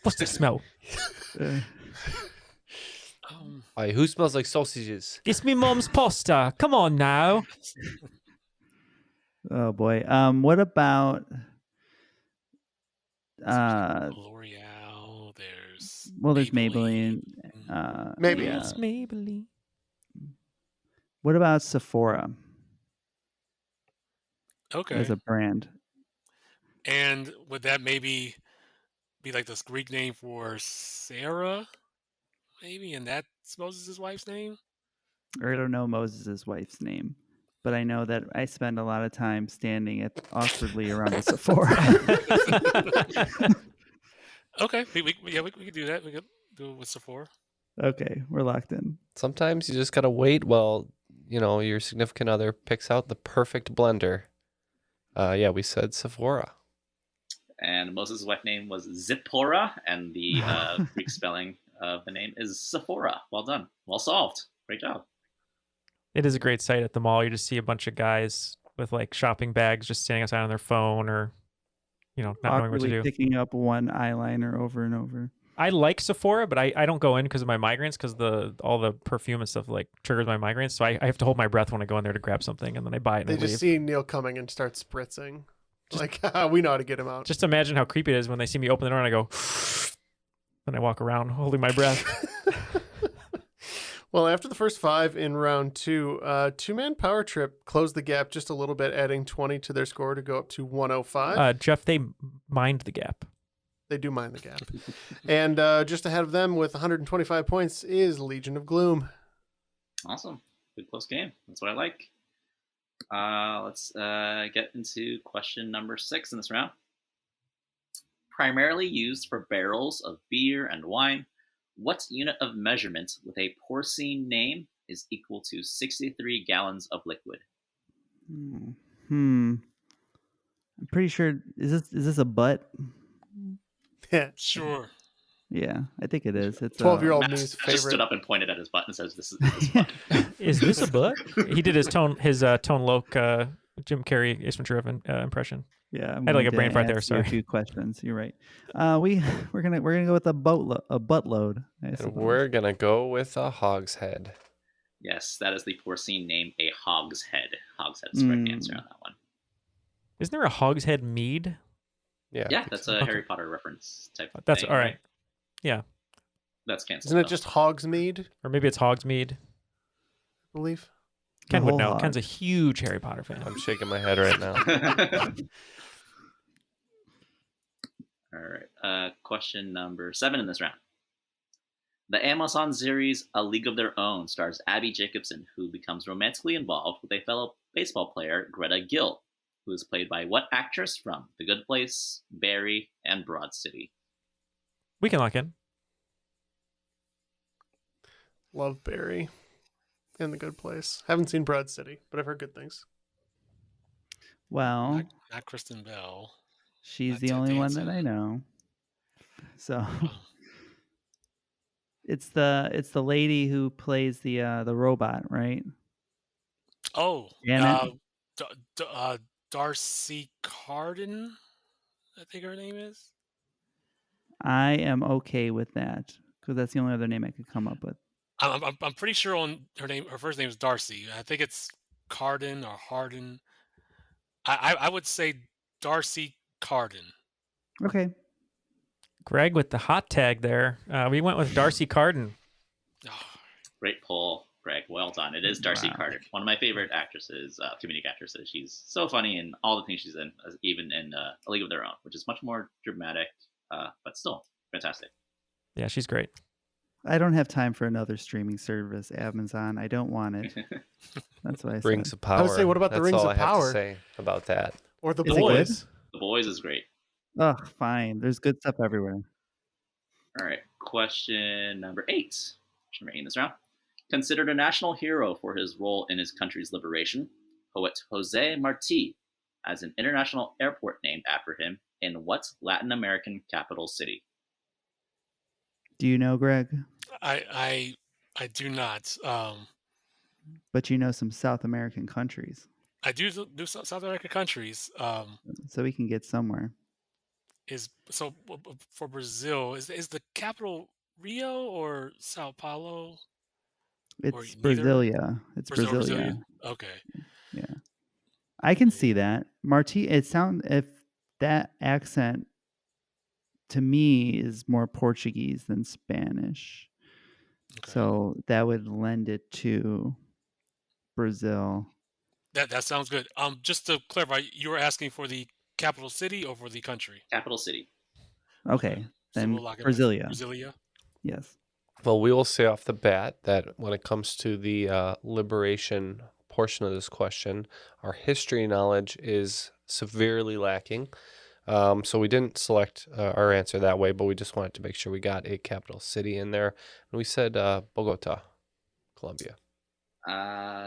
what's the smell? Aye, who smells like sausages? It's me mom's pasta. Come on now. Oh boy. What about L'Oreal. There's there's Maybelline. Maybe. Yeah. It's Maybelline. What about Sephora Okay. as a brand? And would that maybe be like this Greek name for Sarah? Maybe, and that's Moses' wife's name? Or I don't know Moses' wife's name, but I know that I spend a lot of time standing awkwardly around a Sephora. Okay, we could do that. We could do it with Sephora. Okay, we're locked in. Sometimes you just gotta wait while your significant other picks out the perfect blender. We said Sephora. And Moses' wife name was Zipporah, and the Greek spelling of the name is Sephora. Well done. Well solved. Great job. It is a great sight at the mall. You just see a bunch of guys with like shopping bags just standing outside on their phone or, not knowing what to do. Picking up one eyeliner over and over. I like Sephora, but I don't go in because of my migraines, because all the perfume and stuff like triggers my migraines. So I have to hold my breath when I go in there to grab something, and then I buy it and They I just leave. see Neil coming and start spritzing. We know how to get him out. Just imagine how creepy it is when they see me open the door and I go, then I walk around holding my breath. Well, after the first 5 in round 2, Two-Man Power Trip closed the gap just a little bit, adding 20 to their score to go up to 105. Jeff, they mined the gap. They do mind the gap. And just ahead of them with 125 points is Legion of Gloom. Awesome. Good close game. That's what I like. Let's get into question number 6 in this round. Primarily used for barrels of beer and wine, what unit of measurement with a porcine name is equal to 63 gallons of liquid? I'm pretty sure. Is this a butt? Yeah. Sure. Yeah, I think it is. It's 12-year-old Matt Me's just stood favorite. up and pointed at his butt and says, "This is this butt." Is this a butt? He did his Tone Loc Jim Carrey Ace Ventura impression. Yeah, I had like a brain fart there. answer your Sorry. 2 questions. You're right. We're gonna go with a buttload. I suppose. And we're gonna go with a hogshead. Yes, that is the porcine name, a hogshead. Hogshead is the correct answer on that one. Isn't there a hogshead mead? Yeah, that's a Harry Potter reference type of That's thing. all right. Yeah. That's canceled. Isn't it just Hogsmeade? Or maybe it's Hogsmeade. I believe. Ken would whole know. hog. Ken's a huge Harry Potter fan. I'm shaking my head right now. All All right. Question number 7 in this round. The Amazon series A League of Their Own stars Abby Jacobson, who becomes romantically involved with a fellow baseball player, Greta Gill, who is played by what actress from The Good Place, Barry, and Broad City? We can lock in. Love Barry and The Good Place. Haven't seen Broad City, but I've heard good things. Well, not Kristen Bell. She's the only one that I know. So it's the lady who plays the robot, right? Oh, Janet? Darcy Carden, I think her name is. I am okay with that because that's the only other name I could come up with. I'm pretty sure on her first name is Darcy. I think it's Carden or Harden. I would say Darcy Carden. Okay. Greg with the hot tag there. We went with Darcy Carden. Great poll, Greg. Well done. It is Darcy Carden, one of my favorite actresses, comedic actresses. She's so funny in all the things she's in, even in A League of Their Own, which is much more dramatic, but still fantastic. Yeah, she's great. I don't have time for another streaming service, Amazon. I don't want it. That's what I said. Rings of Power. I would say, what about the That's Rings all of I have Power? to say about that. Or The Is it Boys? good? The Boys is great. Oh, fine. There's good stuff everywhere. All right. Question number 8. Question number 8 in this round. Considered a national hero for his role in his country's liberation, poet Jose Marti has an international airport named after him in what Latin American capital city? Do you know, Greg? I do not. But you know some South American countries. I do South American countries. So we can get somewhere. For Brazil, is the capital Rio or Sao Paulo? It's Brasilia. It's Brasilia. Okay. Yeah. I can see that. If that accent to me is more Portuguese than Spanish. Okay. So that would lend it to Brazil. That sounds good. Just to clarify, you were asking for the capital city or for the country? Capital city. Okay. Then so we'll lock it Brasilia. Brasilia? Yes. Well, we will say off the bat that when it comes to the liberation portion of this question, our history knowledge is severely lacking. So we didn't select our answer that way, but we just wanted to make sure we got a capital city in there. And we said Bogota, Colombia.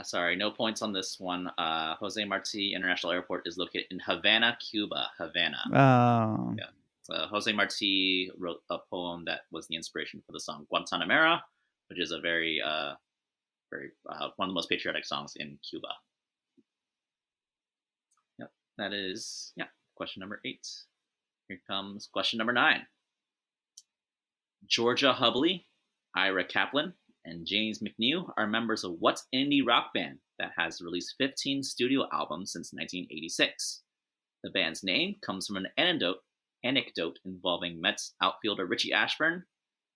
Sorry, no points on this one. Jose Marti International Airport is located in Havana, Cuba. Havana. Oh. Yeah. Jose Marti wrote a poem that was the inspiration for the song Guantanamera, which is a very one of the most patriotic songs in Cuba. Yep, that is question number 8. Here comes question number 9. Georgia Hubley, Ira Kaplan, and James McNew are members of what indie rock band that has released 15 studio albums since 1986? The band's name comes from an anecdote involving Mets outfielder Richie Ashburn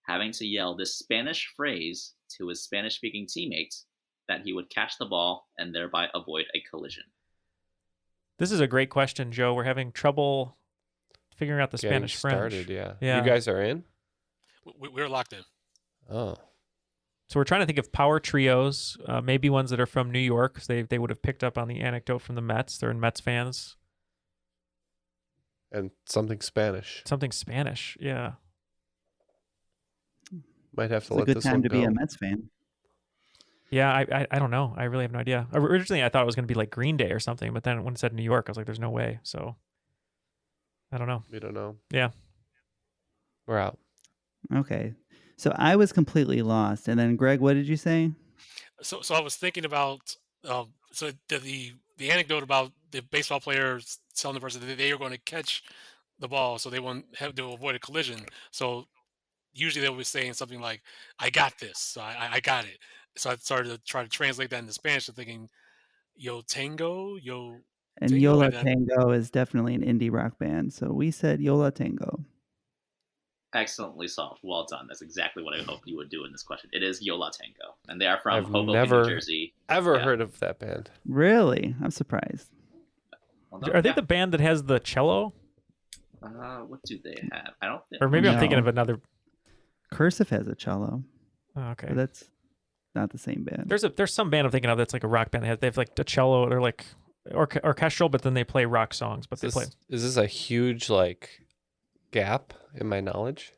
having to yell this Spanish phrase to his Spanish-speaking teammates that he would catch the ball and thereby avoid a collision. This is a great question, Joe. We're having trouble figuring out the Spanish French. Yeah. Yeah. You guys are in? We're locked in. Oh. So we're trying to think of power trios, maybe ones that are from New York, because they would have picked up on the anecdote from the Mets. They're Mets fans. And something Spanish. Something Spanish, yeah. Might have to It's let this one go. a good time to be a Mets fan. Yeah, I don't know. I really have no idea. Originally, I thought it was going to be like Green Day or something, but then when it said New York, I was like, there's no way. So, I don't know. We don't know. Yeah. We're out. Okay. So I was completely lost. And then, Greg, what did you say? So I was thinking about the anecdote about the baseball players telling the person that they are going to catch the ball, so they won't have to avoid a collision. So usually they will be saying something like, "I got this," so I got it. So I started to try to translate that into Spanish, and thinking, "Yo tango, yo." And tango, Yola and then, Tango is definitely an indie rock band. So we said Yola Tango. Excellently solved. Well done. That's exactly what I hoped you would do in this question. It is Yola Tango, and they are from I've Hoboken, never New Jersey. ever heard of that band. Really? I'm surprised. Are they the band that has the cello? What do they have? I don't think. Or maybe I'm thinking No. of another. Cursive has a cello, Oh, okay. but that's not the same band. There's some band I'm thinking of that's like a rock band. They have like a cello or like orchestral, but then they play rock songs. But Is this a huge like gap in my knowledge?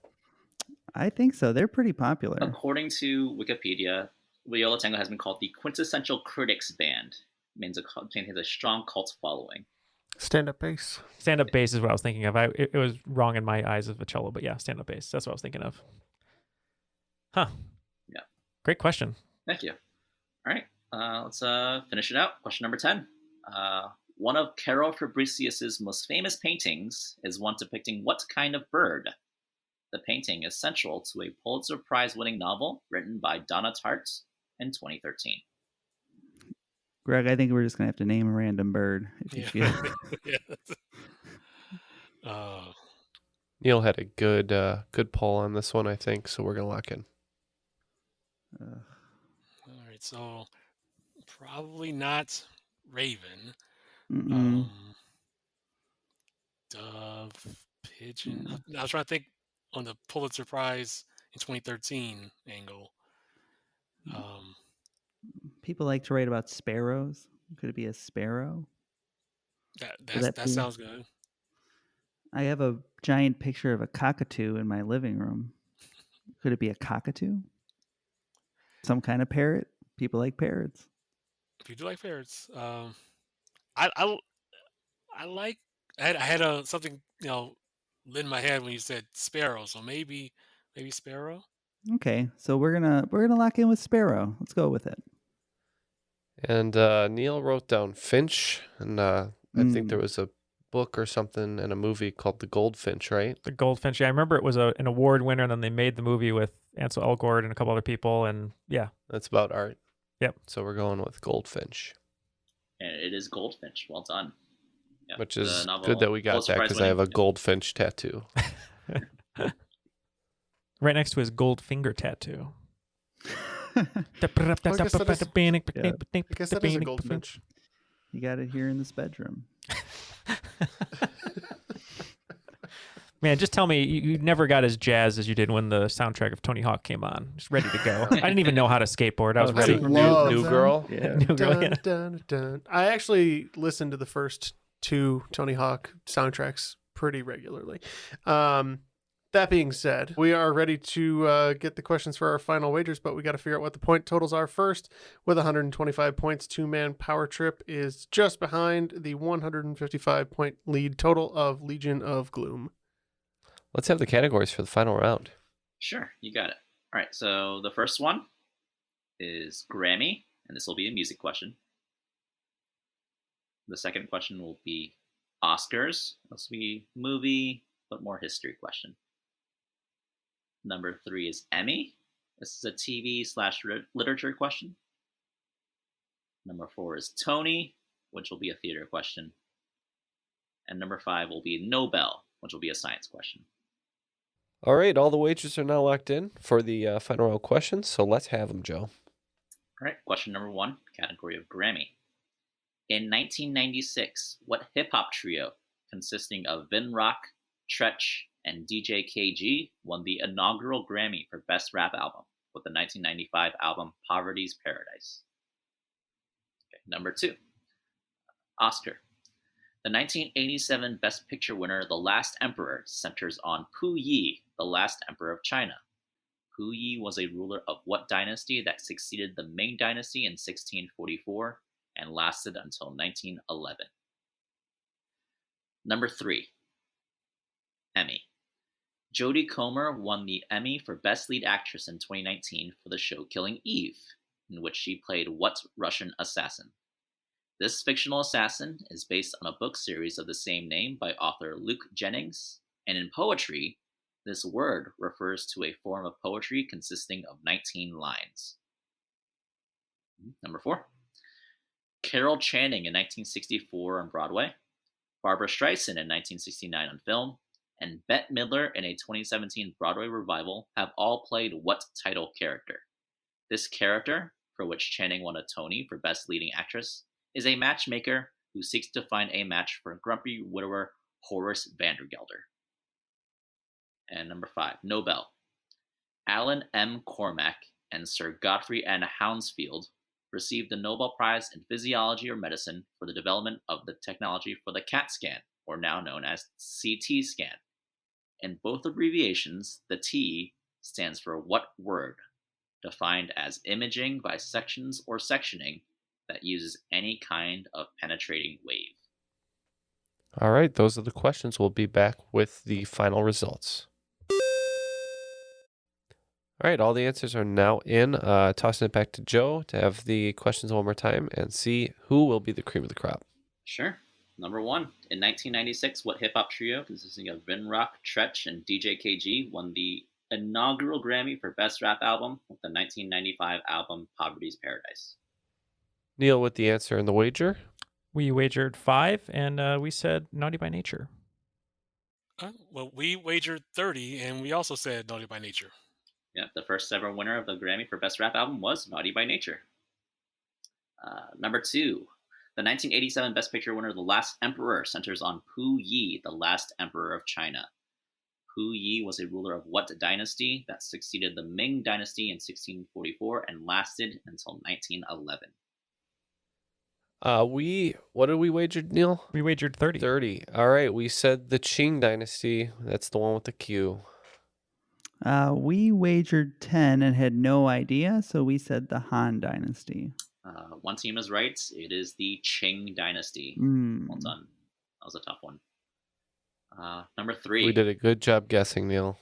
I think so. They're pretty popular. According to Wikipedia, Viola Tango has been called the quintessential critics band. It means it has a strong cult following. Stand-up bass. Stand-up bass is what I was thinking of. It was wrong in my eyes of a cello, but yeah, stand-up bass. That's what I was thinking of. Huh. Yeah. Great question. Thank you. All right. Let's finish it out. Question number 10. One of Carol Fabricius's most famous paintings is one depicting what kind of bird? The painting is central to a Pulitzer Prize-winning novel written by Donna Tartt in 2013. Greg, I think we're just gonna have to name a random bird if you feel. Neil had a good poll on this one, I think, so we're gonna lock in. All right, so probably not raven. Dove, pigeon. I was trying to think on the Pulitzer Prize in 2013 angle. People like to write about sparrows. Could it be a sparrow? That sounds good. I have a giant picture of a cockatoo in my living room. Could it be a cockatoo? Some kind of parrot? People like parrots. If you do like parrots, I like. I had something lit in my head when you said sparrow. So maybe sparrow. Okay, so we're gonna lock in with sparrow. Let's go with it. And Neil wrote down finch, and I think there was a book or something and a movie called The Goldfinch, right? The Goldfinch. Yeah, I remember it was an award winner, and then they made the movie with Ansel Elgort and a couple other people, and yeah. That's about art. Yep. So we're going with Goldfinch. And it is Goldfinch. Well done. Yeah, which is good that we got that because I have a goldfinch tattoo. Right next to his gold finger tattoo. I guess that is a goldfinch. You got it here in this bedroom. Man, just tell me you never got as jazzed as you did when the soundtrack of Tony Hawk came on. Just ready to go. I didn't even know how to skateboard. I was ready. New Girl? Yeah. New Girl, yeah. Dun, dun. I actually listened to the first 2 Tony Hawk soundtracks pretty regularly. That being said, we are ready to get the questions for our final wagers, but we got to figure out what the point totals are first. With 125 points, 2-man Power Trip is just behind the 155-point lead total of Legion of Gloom. Let's have the categories for the final round. Sure, you got it. All right, so the first one is Grammy, and this will be a music question. The second question will be Oscars. This will be movie, but more history question. Number 3 is Emmy. This is a TV/literature question. Number 4 is Tony, which will be a theater question. And number 5 will be Nobel, which will be a science question. All right, all the wagers are now locked in for the final round questions, so let's have them, Joe. All right, question number 1, category of Grammy. In 1996, what hip-hop trio consisting of Vin Rock, Tretch, and DJ KG won the inaugural Grammy for Best Rap Album with the 1995 album Poverty's Paradise? Okay, number 2, Oscar. The 1987 Best Picture winner, The Last Emperor, centers on Pu Yi, the last emperor of China. Pu Yi was a ruler of what dynasty that succeeded the Ming Dynasty in 1644 and lasted until 1911? Number 3, Emmy. Jodie Comer won the Emmy for Best Lead Actress in 2019 for the show Killing Eve, in which she played what Russian assassin? This fictional assassin is based on a book series of the same name by author Luke Jennings, and in poetry, this word refers to a form of poetry consisting of 19 lines. Number 4, Carol Channing in 1964 on Broadway, Barbra Streisand in 1969 on film, and Bette Midler in a 2017 Broadway revival have all played what title character? This character, for which Channing won a Tony for Best Leading Actress, is a matchmaker who seeks to find a match for grumpy widower Horace Vandergelder. And number 5, Nobel. Alan M. Cormack and Sir Godfrey N. Hounsfield received the Nobel Prize in Physiology or Medicine for the development of the technology for the CAT scan, or now known as CT scan. In both abbreviations, the T stands for what word, defined as imaging by sections or sectioning that uses any kind of penetrating wave. All right, those are the questions. We'll be back with the final results. All right, all the answers are now in. Tossing it back to Joe to have the questions one more time and see who will be the cream of the crop. Sure. Number 1, in 1996, what hip-hop trio consisting of Vinrock, Tretch, and DJ KG won the inaugural Grammy for Best Rap Album with the 1995 album Poverty's Paradise? Neal with the answer and the wager. We wagered 5, and we said Naughty by Nature. Well, we wagered 30, and we also said Naughty by Nature. Yeah, the first ever winner of the Grammy for Best Rap Album was Naughty by Nature. Number 2, the 1987 Best Picture winner, The Last Emperor, centers on Pu Yi, the last emperor of China. Pu Yi was a ruler of what dynasty that succeeded the Ming Dynasty in 1644 and lasted until 1911? What did we wager, Neal? We wagered 30. 30. All right, we said the Qing Dynasty. That's the one with the Q. We wagered 10 and had no idea, so we said the Han Dynasty. One team is right. It is the Qing Dynasty. Well done. That was a tough one. Number 3. We did a good job guessing, Neal.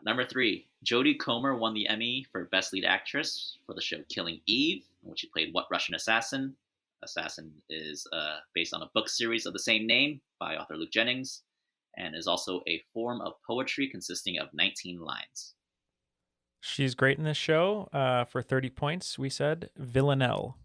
Number 3. Jodie Comer won the Emmy for Best Lead Actress for the show Killing Eve, in which she played what Russian assassin? Assassin is based on a book series of the same name by author Luke Jennings, and is also a form of poetry consisting of 19 lines. She's great in this show. For 30 points, we said Villanelle.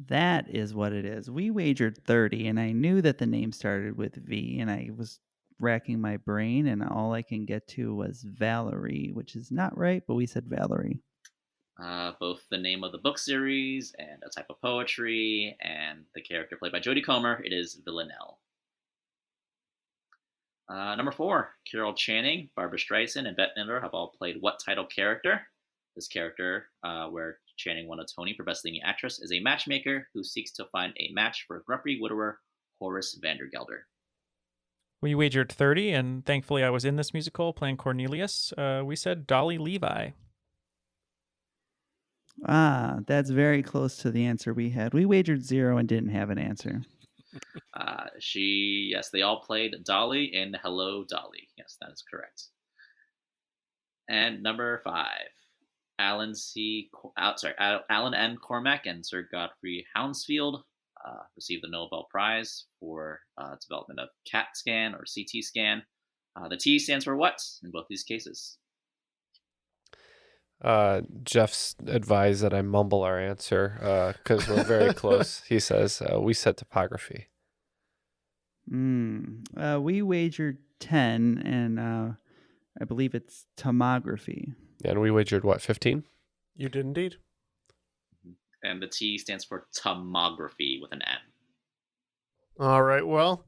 That is what it is. We wagered 30, and I knew that the name started with V, and I was racking my brain, and all I can get to was Valerie, which is not right, but we said Valerie. Both the name of the book series and a type of poetry, and the character played by Jodie Comer, it is Villanelle. Number 4, Carol Channing, Barbara Streisand, and Bette Midler have all played what title character? This character, where Channing won a Tony for Best Leading Actress, is a matchmaker who seeks to find a match for grumpy widower Horace Vandergelder. We wagered 30, and thankfully I was in this musical playing Cornelius. We said Dolly Levi. That's very close to the answer we had. We wagered 0 and didn't have an answer. Yes, they all played Dolly in Hello, Dolly. Yes, that is correct. And number 5, Alan M. Cormack and Sir Godfrey Hounsfield received the Nobel Prize for development of CAT scan or CT scan. The T stands for what in both these cases? Jeff's advised that I mumble our answer because we're very close. He says we said topography. We wagered 10, and I believe it's tomography. And we wagered what, 15? You did indeed. And the T stands for tomography with an N. All right, well,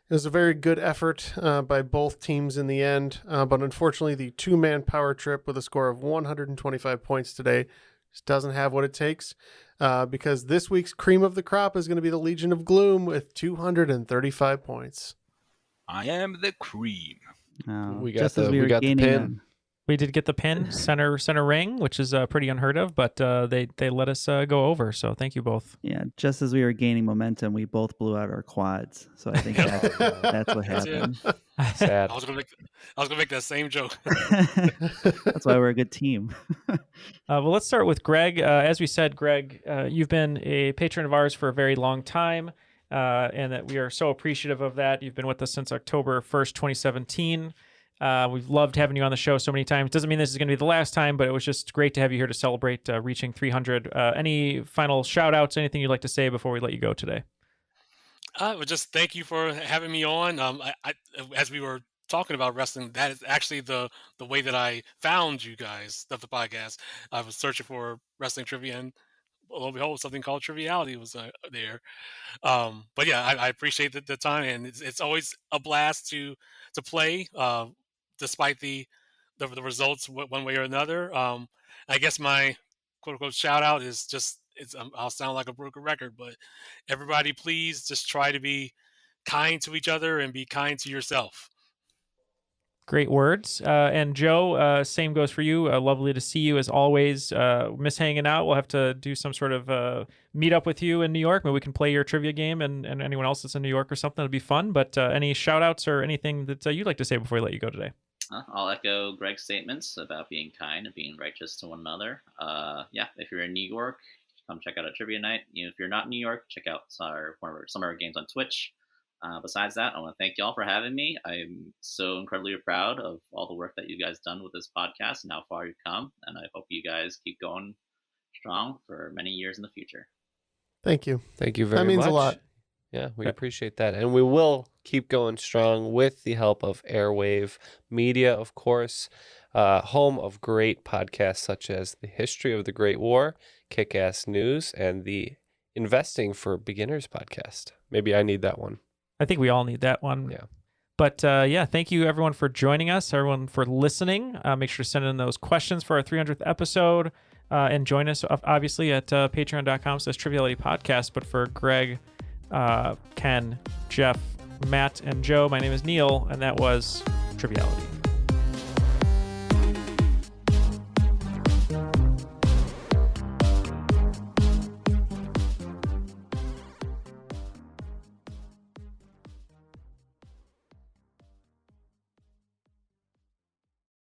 it was a very good effort by both teams in the end, but unfortunately the two-man power trip with a score of 125 points today just doesn't have what it takes, because this week's cream of the crop is going to be the Legion of Gloom with 235 points. I am the cream. We got the pin. We did get the pin, center ring, which is pretty unheard of, but they let us go over. So thank you both. Yeah, just as we were gaining momentum, we both blew out our quads. So I think that's what happened. Sad. I was gonna make that same joke. That's why we're a good team. Well, let's start with Greg. As we said, Greg, you've been a patron of ours for a very long time, and that we are so appreciative of that. You've been with us since October 1st, 2017. We've loved having you on the show so many times. Doesn't mean this is going to be the last time, but it was just great to have you here to celebrate reaching 300. Any final shout outs, anything you'd like to say before we let you go today? Well, just thank you for having me on. As we were talking about wrestling, that is actually the way that I found you guys, the podcast. I was searching for wrestling trivia and lo and behold, something called Triviality was there. But yeah, I appreciate the time, and it's always a blast to play, despite the results one way or another. I guess my quote unquote shout out is just I'll sound like a broken record, but everybody please just try to be kind to each other and be kind to yourself. Great words. And Joe, same goes for you. Lovely to see you as always. Miss hanging out. We'll have to do some sort of meet up with you in New York. Maybe we can play your trivia game and anyone else that's in New York or something. It'd be fun. But any shout outs or anything that you'd like to say before we let you go today? I'll echo Greg's statements about being kind and being righteous to one another. Yeah, if you're in New York, come check out a trivia night. If you're not in New York, check out some of our games on Twitch. Besides that, I want to thank y'all for having me. I'm so incredibly proud of all the work that you guys done with this podcast and how far you've come. And I hope you guys keep going strong for many years in the future. Thank you. Thank you very much. That means a lot. Yeah, we appreciate that. And we will keep going strong with the help of Airwave Media, of course, home of great podcasts such as The History of the Great War, Kick-Ass News, and the Investing for Beginners podcast. Maybe I need that one. I think we all need that one. Yeah. But yeah, thank you everyone for joining us, everyone for listening. Make sure to send in those questions for our 300th episode and join us obviously at patreon.com/trivialitypodcast. But for Greg, Ken, Jeff, Matt, and Joe, my name is Neil, and that was Triviality.